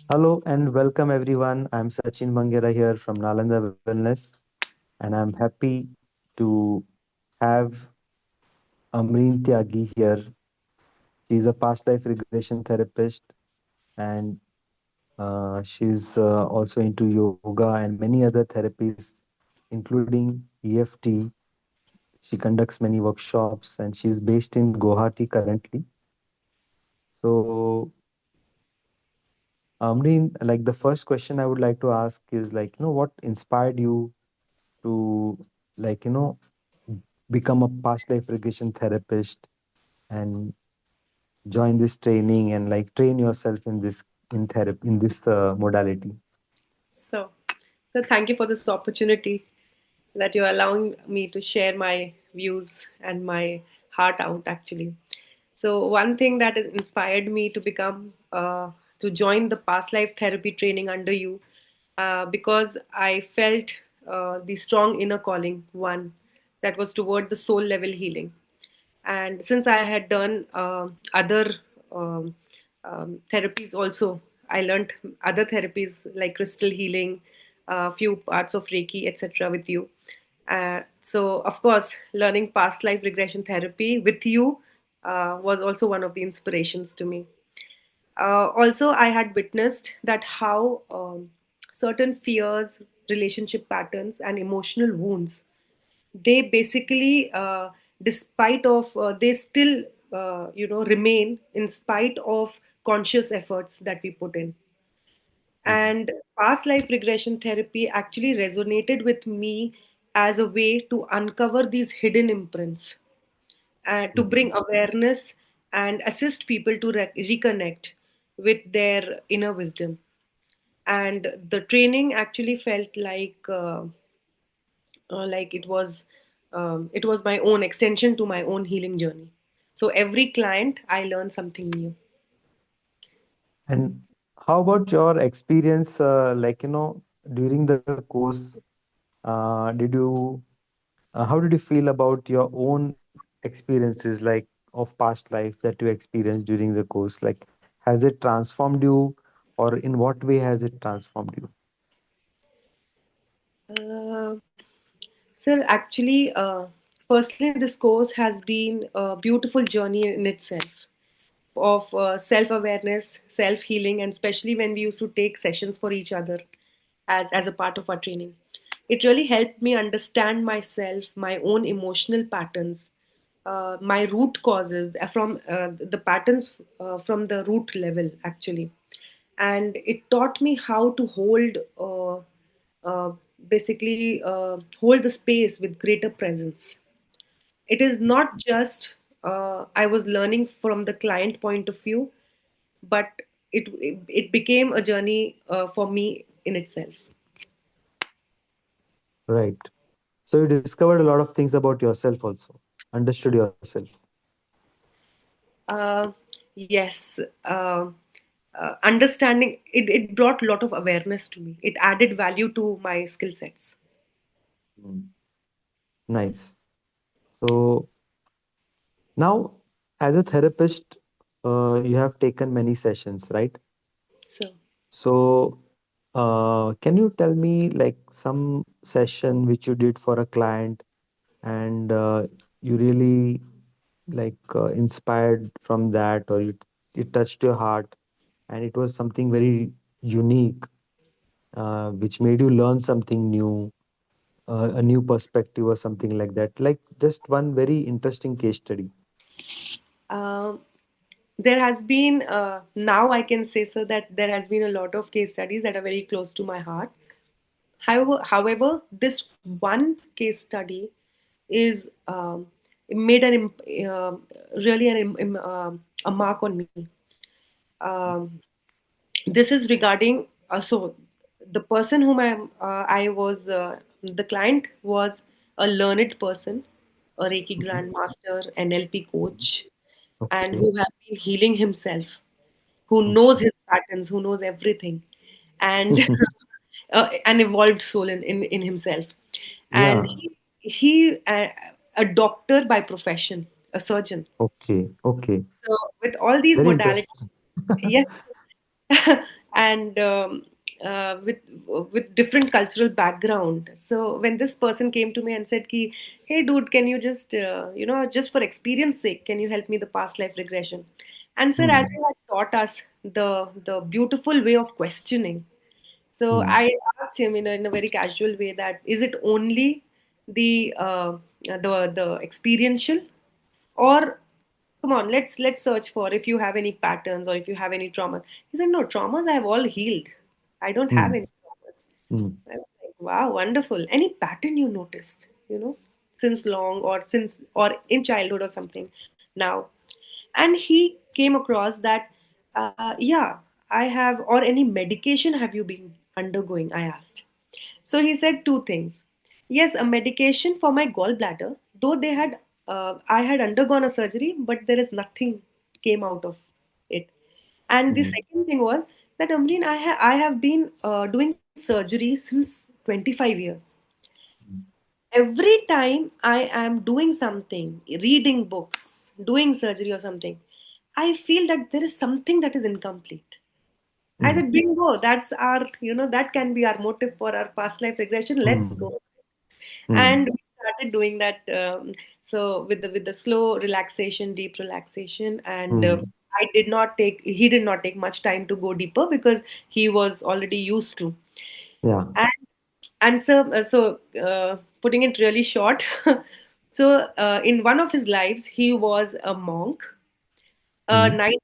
Hello and welcome everyone. I'm Sachin Mangera here from Nalanda Wellness, and I'm happy to have Amreen Tyagi here. She's a past life regression therapist, and she's also into yoga and many other therapies, including EFT. She conducts many workshops, and she's based in Guwahati currently. So, Amreen, like the first question I would like to ask is what inspired you to like you know become a past life regression therapist and join this training and like train yourself in this in therapy in this modality. So, so thank you for this opportunity that you're allowing me to share my views and my heart out actually. So one thing that has inspired me to become to join the past life therapy training under you because I felt the strong inner calling one that was toward the soul level healing. And since I had done other um, therapies also, I learned other therapies like crystal healing, a few parts of Reiki, etc. with you. So, of course, learning past life regression therapy with you was also one of the inspirations to me. Also, I had witnessed that how certain fears, relationship patterns, and emotional wounds they basically despite of they still remain in spite of conscious efforts that we put in. Mhm. And past life regression therapy actually resonated with me as a way to uncover these hidden imprints, to Mhm. bring awareness and assist people to reconnect with their inner wisdom. And the training actually felt like it was my own extension to my own healing journey. So every client I learn something new. And how about your experience during the course, did you how did you feel about your own experiences like of past life that you experienced during the course? Like, has it transformed you, or in what way has it transformed you? uh, Sir, actually, firstly, this course has been a beautiful journey in itself of self awareness, self healing, and especially when we used to take sessions for each other as a part of our training. It really helped me understand myself, my own emotional patterns, my root causes from the patterns from the root level, actually. And it taught me how to uh, basically hold the space with greater presence. It is not just I was learning from the client point of view, but it became a journey for me in itself. Right. So you discovered a lot of things about yourself also, understood yourself. Uh, yes, understanding it brought a lot of awareness to me. It added value to my skill sets. Mm. Nice. So now, as a therapist, you have taken many sessions, right? So, So, can you tell me like some session which you did for a client and you really inspired from that, or it touched your heart and it was something very unique, which made you learn something new, a new perspective or something like that. Like just one very interesting case study. um, there has been now I can say so that there has been a lot of case studies that are very close to my heart. However, this one case study is made really a mark on me. Um, this is regarding so the person whom I was the client was a learned person, a Reiki Mhm. grandmaster, NLP coach, and Okay. who has been healing himself, who knows Acha. his patterns, who knows everything, and an evolved soul in himself. And Yeah. he a doctor by profession, a surgeon. Okay. Okay. So with all these Very modalities, interesting. yes, and with different cultural background. So when this person came to me and said, "Ki, hey dude, can you just just for experience sake, can you help me the past life regression?" And sir, as Hmm. he had taught us the beautiful way of questioning, so Hmm. I asked him in a very casual way that is it only the experiential, or come on, let's search for if you have any patterns or if you have any traumas. He said, no, traumas I have all healed. I don't have Hmm. any traumas. Hmm. I was like, wow, wonderful. Any pattern you noticed, since long or since or in childhood or something now? And he came across that, yeah, I have, or any medication have you been undergoing? I asked. So he said two things. Yes, a medication for my gallbladder, though I had undergone a surgery, but there is nothing came out of it. And the Hmm. second thing was that Amreen, I have been doing surgery since 25 years. Every time I am doing something, reading books, doing surgery or something, I feel that there is something that is incomplete. I Hmm. said, bingo, that's that can be our motive for our past life regression. Let's Hmm. go. Hmm. And we started doing that. So with the slow relaxation, deep relaxation, and Hmm. he did not take much time to go deeper because he was already used to. Yeah. And putting it really short, so in one of his lives, he was a monk, Hmm. 90,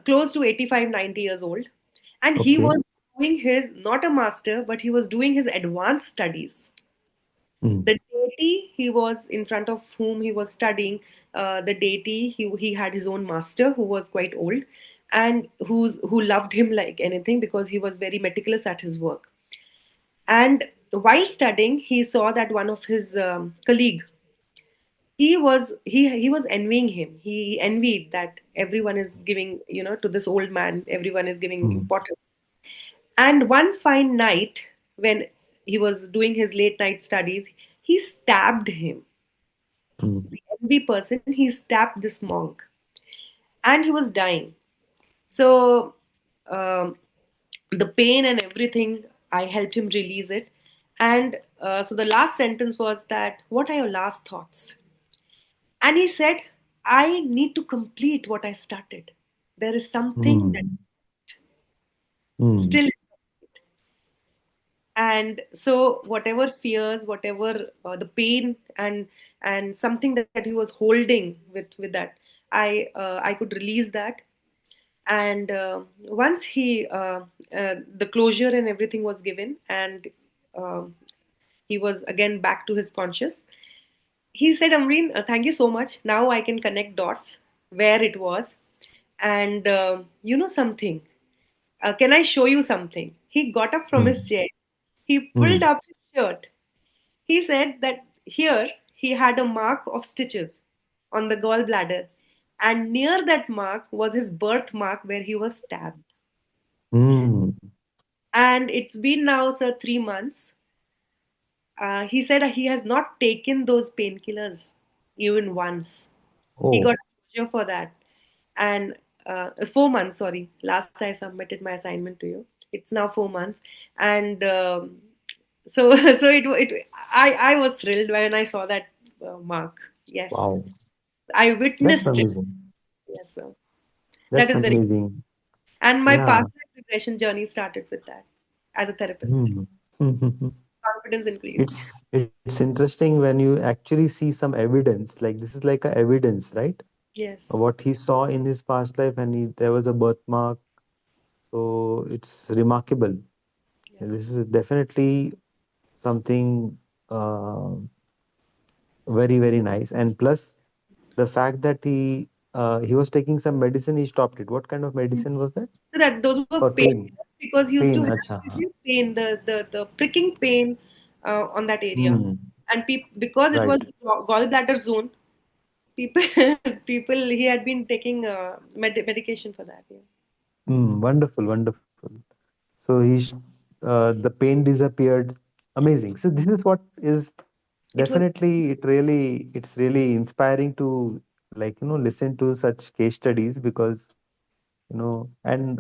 close to 85, 90 years old, and he Okay. was doing his not a master, but he was doing his advanced studies. Hmm. The deity he was in front of whom he was studying, the deity he had his own master who was quite old, and who loved him like anything because he was very meticulous at his work. And while studying, he saw that one of his colleague, he was envying him. He envied that everyone is giving, to this old man, everyone is giving Hmm. importance. And one fine night, when he was doing his late night studies, he stabbed him. Hmm. The envy person, he stabbed this monk, and he was dying. So um, the pain and everything, I helped him release it. And so the last sentence was that, what are your last thoughts? And he said, I need to complete what I started. There is something that Hmm. Hmm. still, and so whatever fears, whatever the pain and something that he was holding with that, I could release that. And once the closure and everything was given, and um he was again back to his conscious, he said, Amreen, thank you so much. Now I can connect dots where it was. And you know something? Can I show you something? He got up from his Hmm. chair. He pulled Hmm. up his shirt. He said that here he had a mark of stitches on the gallbladder. And near that mark was his birthmark where he was stabbed. Hmm. And it's been now, sir, 3 months. He said he has not taken those painkillers even once. He got Oh, closure for that. And it's 4 months, sorry. Last I submitted my assignment to you. It's now 4 months. And so I was thrilled when I saw that mark. Yes. wow. I That's witnessed it. amazing. Yes, sir. That That's is very, amazing. and my Yeah. past life regression journey started with that as a therapist. Hmm. Confidence increased. It's interesting when you actually see some evidence. Like this is like a evidence, right? Yes. What he saw in his past life, and there was a birthmark. So it's remarkable. Yes. And this is definitely something uh, very very nice. And plus the fact that he was taking some medicine, he stopped it. What kind of medicine was that? So that those were For pain pain. because he used to Pain. have Acha. severe pain, the pricking pain on that area, Hmm. and because it was Right. gallbladder zone, people people he had been taking medication for that. Yeah. Hmm. Wonderful. Wonderful. So the pain disappeared. Amazing. So this is what is It was definitely it's really inspiring to, like, listen to such case studies, because and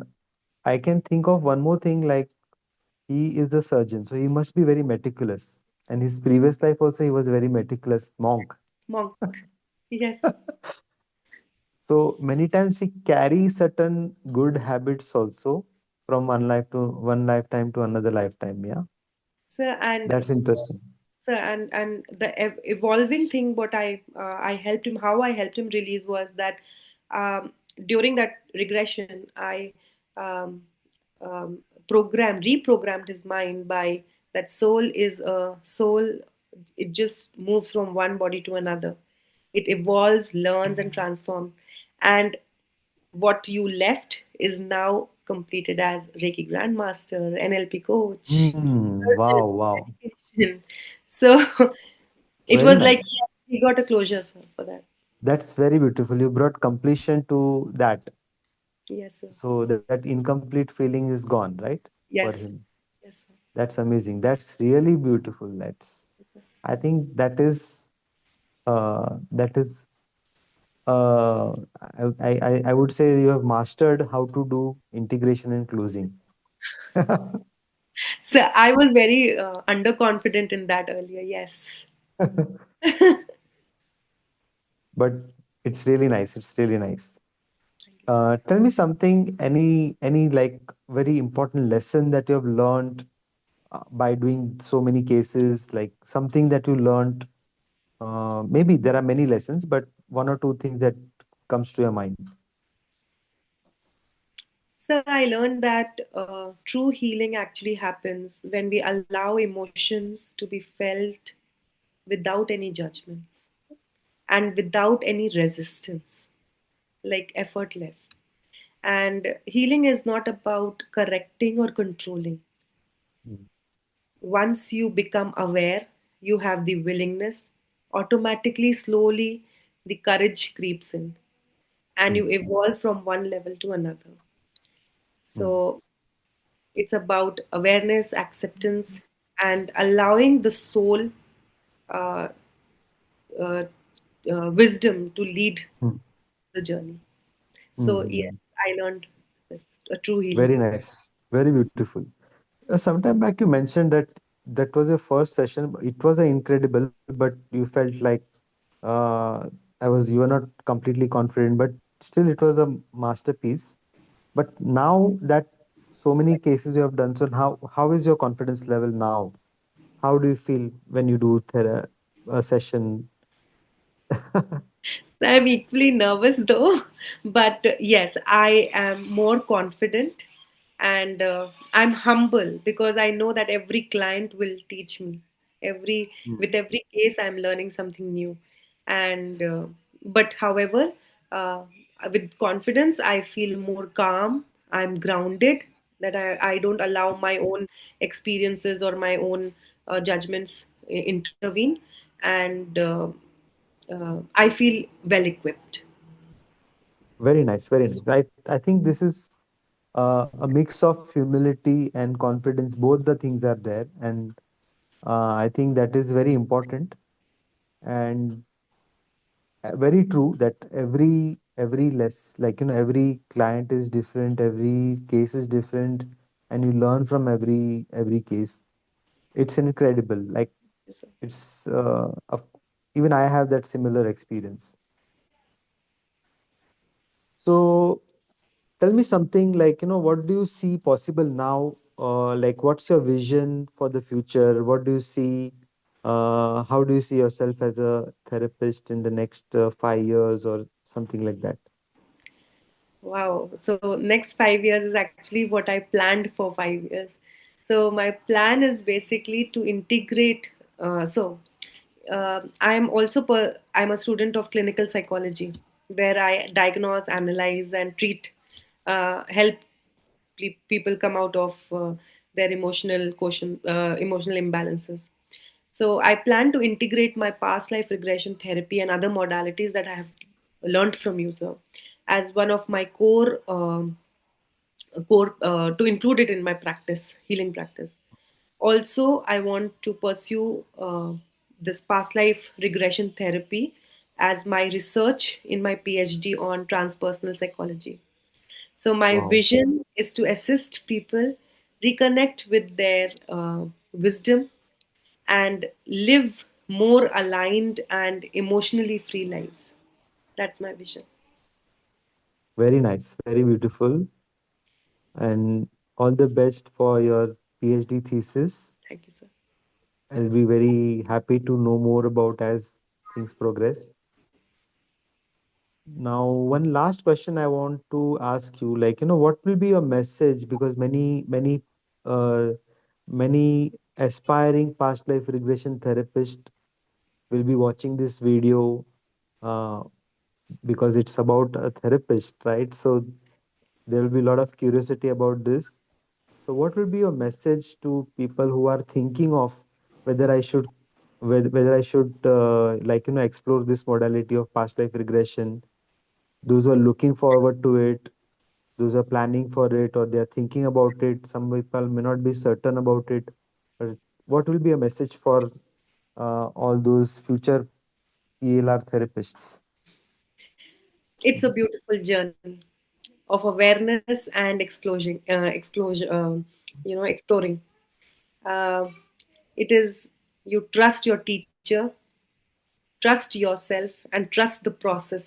I can think of one more thing, like he is a surgeon, so he must be very meticulous. And his previous life also, he was very meticulous monk. Monk. Yes. So many times we carry certain good habits also from one lifetime to another lifetime. Yeah, So and that's interesting. so and the evolving thing, what I helped him, how I helped him release was that um, during that regression, I um, reprogrammed his mind by that soul is a soul. It just moves from one body to another. It evolves, learns, and transforms. And what you left is now completed as Reiki Grandmaster, NLP coach, Wow, wow. meditation. So it Very was like, nice. yes, we got a closure, sir, for that. That's very beautiful. You brought completion to that. Yes, sir. So that incomplete feeling is gone, right? For Yes. him. Yes, sir. That's amazing. That's really beautiful. I think that is, I would say you have mastered how to do integration and closing. So I was very underconfident in that earlier. Yes. But it's really nice. It's really nice. Tell me something, any like very important lesson that you have learned by doing so many cases, like something that you learned. Maybe there are many lessons, but one or two things that comes to your mind. So I learned that true healing actually happens when we allow emotions to be felt without any judgment and without any resistance, like effortless. And healing is not about correcting or controlling. Mm, Once you become aware, you have the willingness, automatically, slowly, the courage creeps in and mm, you evolve from one level to another. mm, So it's about awareness, acceptance, and allowing the soul uh, uh, wisdom to lead mm, the journey. So, yes, mm. I learned this, a true healing. Very nice, very beautiful. Sometime back you mentioned that that was your first session. It was incredible, but you felt like uh, you were not completely confident, but still it was a masterpiece. But now that so many cases you have done, so how is your confidence level now? How do you feel when you do a session? I'm equally nervous though, but yes, I am more confident and I'm humble because I know that every client will teach me. Every Mm, with every case, I'm learning something new, and but however, uh, with confidence, I feel more calm. I'm grounded. That I don't allow my own experiences or my own judgments intervene, and I feel well equipped. very nice, very nice. I think this is a mix of humility and confidence. Both the things are there, and I think that is very important and very true that every less like every client is different, every case is different, and you learn from every case. It's incredible. Like So, it's even I have that similar experience. So tell me something like, what do you see possible now? Like, what's your vision for the future? What do you see? How do you see yourself as a therapist in the next 5 years or something like that? wow. So next 5 years is actually what I planned for 5 years. So my plan is basically to integrate. I'm a student of clinical psychology, where I diagnose, analyze, and treat, help people come out of their emotional imbalances. So I plan to integrate my past life regression therapy and other modalities that I have learned from you, sir, as one of my core to include it in my practice, healing practice. Also, I want to pursue this past life regression therapy as my research in my PhD on transpersonal psychology. So my Wow. vision is to assist people reconnect with their wisdom and live more aligned and emotionally free lives. That's my vision. Very nice. Very beautiful. And all the best for your PhD thesis. Thank you, sir. I'll be very happy to know more about as things progress. Now, one last question I want to ask you, like, what will be your message? Because uh, many aspiring past life regression therapists will be watching this video, uh, because it's about a therapist, right? So there will be a lot of curiosity about this. So, what will be your message to people who are thinking of whether I should, whether I should, explore this modality of past life regression? Those who are looking forward to it, those who are planning for it, or they are thinking about it. Some people may not be certain about it. But what will be a message for all those future PLR therapists? It's a beautiful journey of awareness and exploring. Uh, it is you trust your teacher, trust yourself, and trust the process.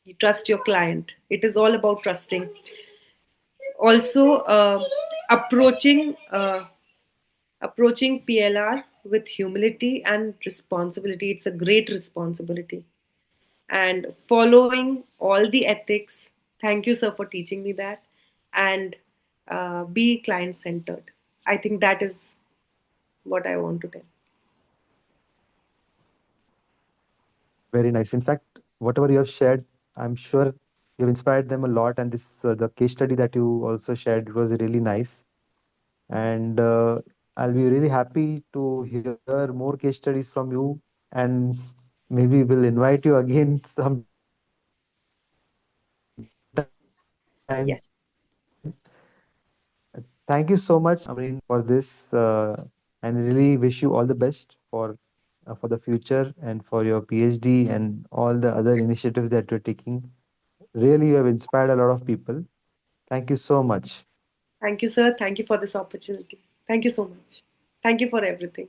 You trust your client. It is all about trusting. Also, approaching PLR with humility and responsibility. It's a great responsibility. And following all the ethics. Thank you, sir, for teaching me that. And be client centered. I think that is what I want to tell. Very nice. In fact, whatever you have shared, I'm sure you've inspired them a lot. And this the case study that you also shared was really nice. And I'll be really happy to hear more case studies from you. And maybe we'll invite you again sometime Yes. soon. Thank you so much, Amreen, for this, and really wish you all the best for the future and for your PhD and all the other initiatives that you're taking. Really, you have inspired a lot of people. Thank you so much. Thank you, sir. Thank you for this opportunity. Thank you so much. Thank you for everything.